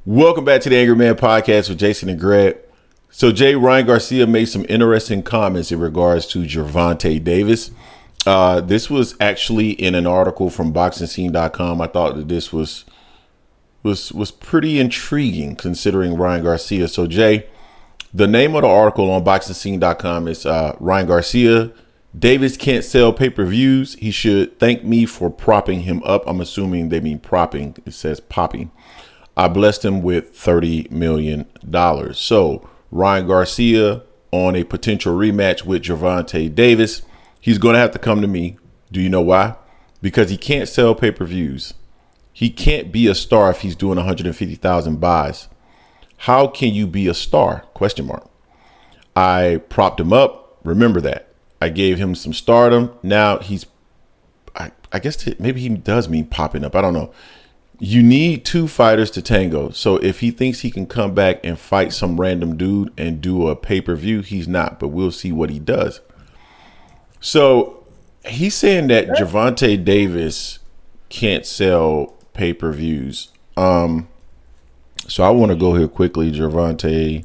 Welcome back to the Angry Man Podcast with Jason and Greg. So, Ryan Garcia made some interesting comments in regards to Gervonta Davis. This was actually in an article from boxingscene.com. I thought that this was pretty intriguing considering Ryan Garcia. So, Jay, the name of the article on boxingscene.com is Ryan Garcia. Davis can't sell pay-per-views. He should thank me for propping him up. I'm assuming they mean propping. It says popping. I blessed him with $30 million. So Ryan Garcia on a potential rematch with Gervonta Davis. He's going to have to come to me. Do you know why? Because he can't sell pay-per-views. He can't be a star if he's doing 150,000 buys. How can you be a star? Question mark. I propped him up. Remember that. I gave him some stardom. Now he's, I guess maybe he does mean popping up. I don't know. You need two fighters to tango. So if he thinks he can come back and fight some random dude and do a pay-per-view, he's not. But we'll see what he does. So he's saying that Gervonta Davis can't sell pay-per-views. So I want to go here quickly. Gervonta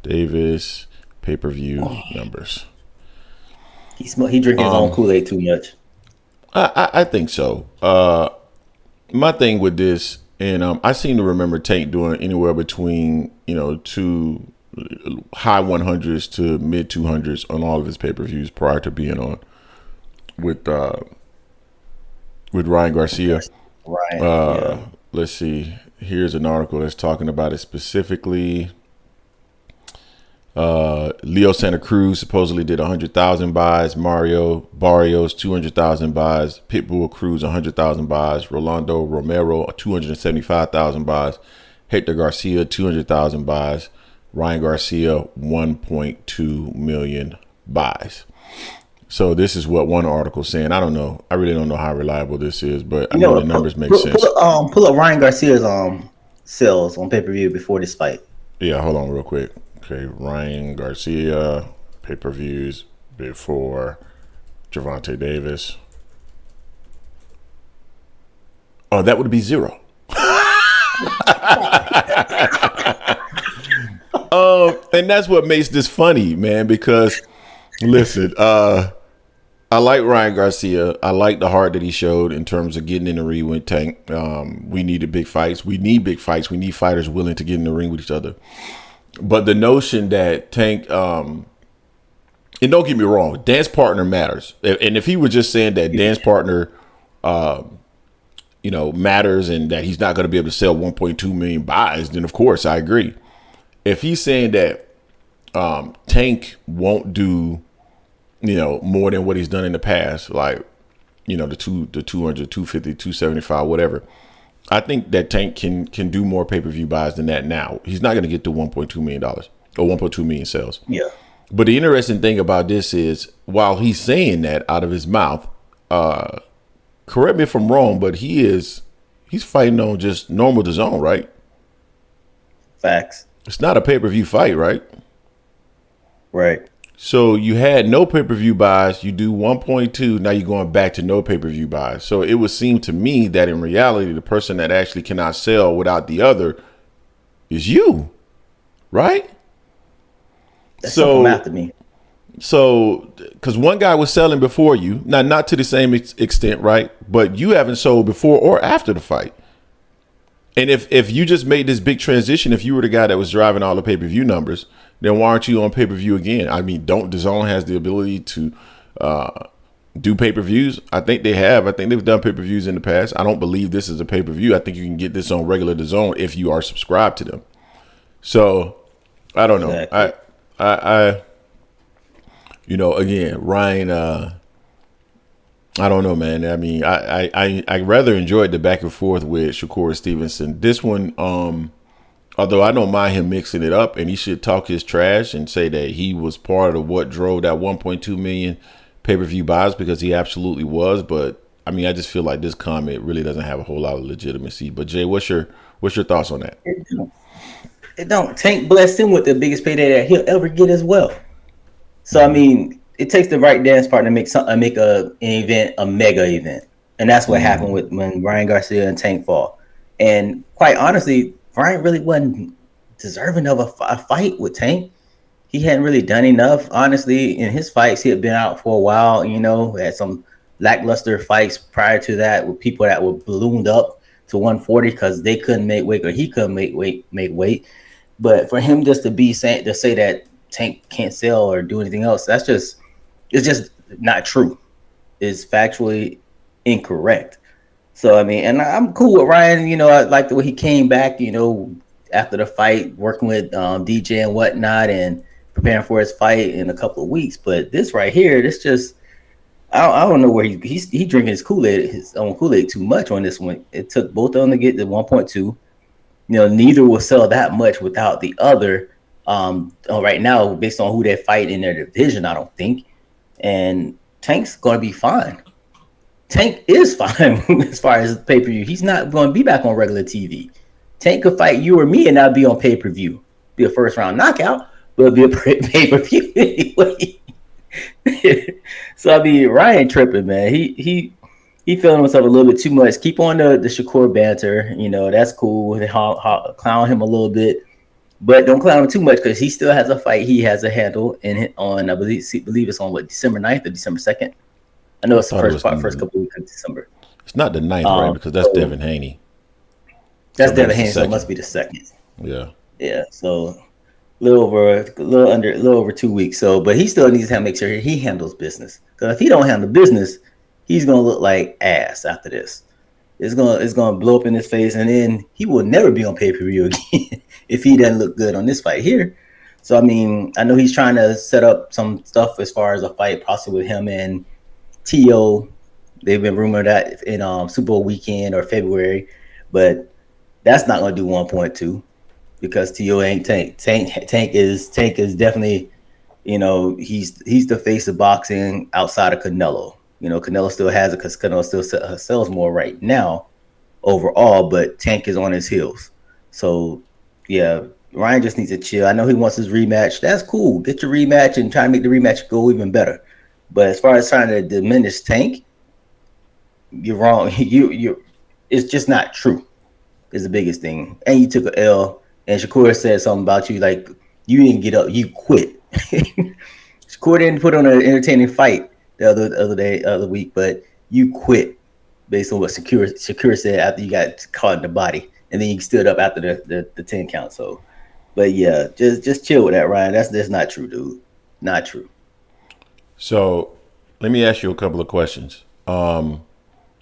Davis pay-per-view numbers. He drinking his own Kool-Aid too much. I think so. My thing with this, and I seem to remember Tank doing anywhere between, two high 100s to mid 200s on all of his pay-per-views prior to being on with Ryan Garcia. Let's see. Here's an article that's talking about it specifically. Leo Santa Cruz supposedly did 100,000 buys. Mario Barrios 200,000 buys. Pitbull Cruz 100,000 buys. Rolando Romero 275,000 buys. Hector Garcia 200,000 buys. Ryan Garcia 1.2 million buys. So this is what one article saying. I don't know. I really don't know how reliable this is, but I know the numbers make sense. Pull up Ryan Garcia's sales on pay-per-view before this fight. Yeah, hold on real quick. Okay, Ryan Garcia pay-per-views before Gervonta Davis. Oh, that would be 0. And that's what makes this funny, man, because listen, I like Ryan Garcia. I like the heart that he showed in terms of getting in the ring with Tank. We needed big fights. We need big fights. We need fighters willing to get in the ring with each other. But the notion that Tank, and don't get me wrong, dance partner matters. And if he was just saying that dance partner, matters and that he's not going to be able to sell 1.2 million buys, then of course I agree. If he's saying that Tank won't do, more than what he's done in the past, like, the 200, 250, 275, whatever. I think that Tank can do more pay-per-view buys than that now. He's not going to get to $1.2 million or 1.2 million sales. Yeah. But the interesting thing about this is, while he's saying that out of his mouth, correct me if I'm wrong, but he's fighting on just normal DAZN, right? Facts. It's not a pay-per-view fight, right? Right. So you had no pay-per-view buys. You do 1.2. Now you're going back to no pay-per-view buys. So it would seem to me that in reality, the person that actually cannot sell without the other is you, right? That's so math to me. So, because one guy was selling before you, now not to the same extent, right? But you haven't sold before or after the fight. And if you just made this big transition, if you were the guy that was driving all the pay-per-view numbers, then why aren't you on pay-per-view again? I mean, don't DAZN has the ability to do pay-per-views? I think they have. I think they've done pay-per-views in the past. I don't believe this is a pay-per-view. I think you can get this on regular DAZN if you are subscribed to them. So, I don't know. Exactly. I again, Ryan, I don't know, man. I mean, I rather enjoyed the back and forth with Shakur Stevenson. This one, although I don't mind him mixing it up, and he should talk his trash and say that he was part of what drove that 1.2 million pay-per-view buys, because he absolutely was. But I mean, I just feel like this comment really doesn't have a whole lot of legitimacy. But Jay, what's your thoughts on that? It don't. Tank blessed him with the biggest payday that he'll ever get as well. So I mean, it takes the right dance partner to make an event a mega event, and that's what happened when Ryan Garcia and Tank fall. And quite honestly, Ryan really wasn't deserving of a fight with Tank. He hadn't really done enough, honestly. In his fights, he had been out for a while. Had some lackluster fights prior to that with people that were ballooned up to 140 because they couldn't make weight or he couldn't make weight. But for him just to say that Tank can't sell or do anything else, it's just not true. It's factually incorrect. So I mean, and I'm cool with Ryan. I like the way he came back. After the fight, working with DJ and whatnot, and preparing for his fight in a couple of weeks. But this right here, this just I don't know where he drinking his own Kool Aid too much on this one. It took both of them to get to 1.2. Neither will sell that much without the other. Right now, based on who they fight in their division, I don't think. And Tank's going to be fine. Tank is fine as far as pay per view. He's not going to be back on regular TV. Tank could fight you or me and not be on pay per view. Be a first round knockout, but it'll be a pay per view anyway. So I mean, Ryan tripping, man. He feeling himself a little bit too much. Keep on the Shakur banter. That's cool. Clown him a little bit, but don't clown him too much because he still has a fight. He has a handle on I believe it's on December 9th or December 2nd. I know it's the first couple weeks of December. It's not the 9th, right? Because that's Devin Haney. That's Devin Haney, so it must be the 2nd. Yeah. Yeah. So a little over 2 weeks. So, but he still needs to make sure he handles business. Because if he don't handle business, he's gonna look like ass after this. It's gonna blow up in his face, and then he will never be on pay per view again if he doesn't look good on this fight here. So I mean, I know he's trying to set up some stuff as far as a fight, possibly with him and T.O. They've been rumored that in Super Bowl weekend or February, but that's not going to do 1.2 because T.O. ain't Tank. Tank is definitely, he's the face of boxing outside of Canelo. Canelo still has it because Canelo still sells more right now overall, but Tank is on his heels. So yeah, Ryan just needs to chill. I know he wants his rematch. That's cool. Get your rematch and try to make the rematch go even better. But as far as trying to diminish Tank, you're wrong. It's just not true. Is the biggest thing. And you took an L. And Shakur said something about you like you didn't get up, you quit. Shakur didn't put on an entertaining fight the other week, but you quit based on what Shakur said after you got caught in the body, and then you stood up after the 10 count. So, but yeah, just chill with that, Ryan. That's not true, dude. Not true. So let me ask you a couple of questions.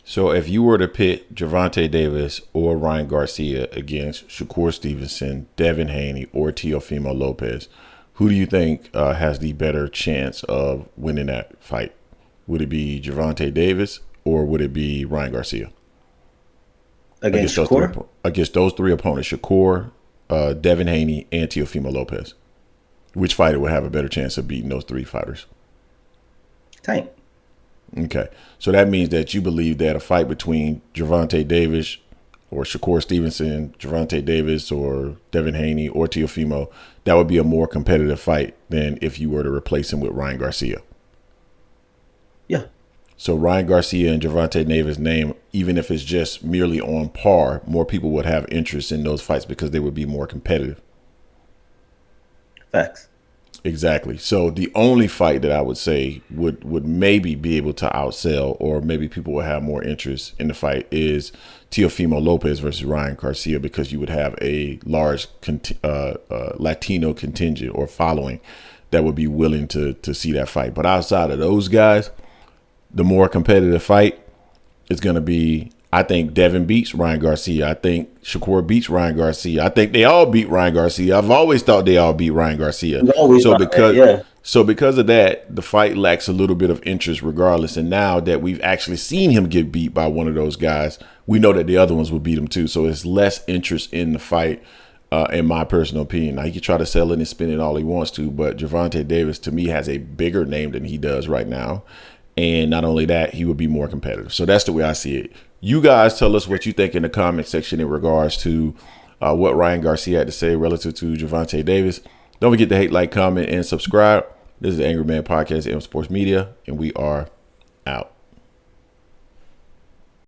So if you were to pit Gervonta Davis or Ryan Garcia against Shakur Stevenson, Devin Haney, or Teofimo Lopez, who do you think has the better chance of winning that fight? Would it be Gervonta Davis or would it be Ryan Garcia? Against Shakur? Against those three opponents, Shakur, Devin Haney, and Teofimo Lopez. Which fighter would have a better chance of beating those three fighters? Tank. Okay. So that means that you believe that a fight between Gervonta Davis or Shakur Stevenson, Gervonta Davis or Devin Haney or Teofimo, that would be a more competitive fight than if you were to replace him with Ryan Garcia. Yeah. So Ryan Garcia and Gervonta Davis' name, even if it's just merely on par, more people would have interest in those fights because they would be more competitive. Facts. Exactly. So the only fight that I would say would maybe be able to outsell, or maybe people will have more interest in the fight, is Teofimo Lopez versus Ryan Garcia, because you would have a large Latino contingent or following that would be willing to see that fight. But outside of those guys, the more competitive fight is going to be, I think Devin beats Ryan Garcia. I think Shakur beats Ryan Garcia. I think they all beat Ryan Garcia. I've always thought they all beat Ryan Garcia. So because of that, the fight lacks a little bit of interest regardless. And now that we've actually seen him get beat by one of those guys, we know that the other ones will beat him too. So it's less interest in the fight, in my personal opinion. Now, he can try to sell it and spin it all he wants to, but Gervonta Davis, to me, has a bigger name than he does right now. And not only that, he would be more competitive. So that's the way I see it. You guys tell us what you think in the comment section in regards to what Ryan Garcia had to say relative to Gervonta Davis. Don't forget to hate, like, comment, and subscribe. This is the Angry Man Podcast, M Sports Media, and we are out.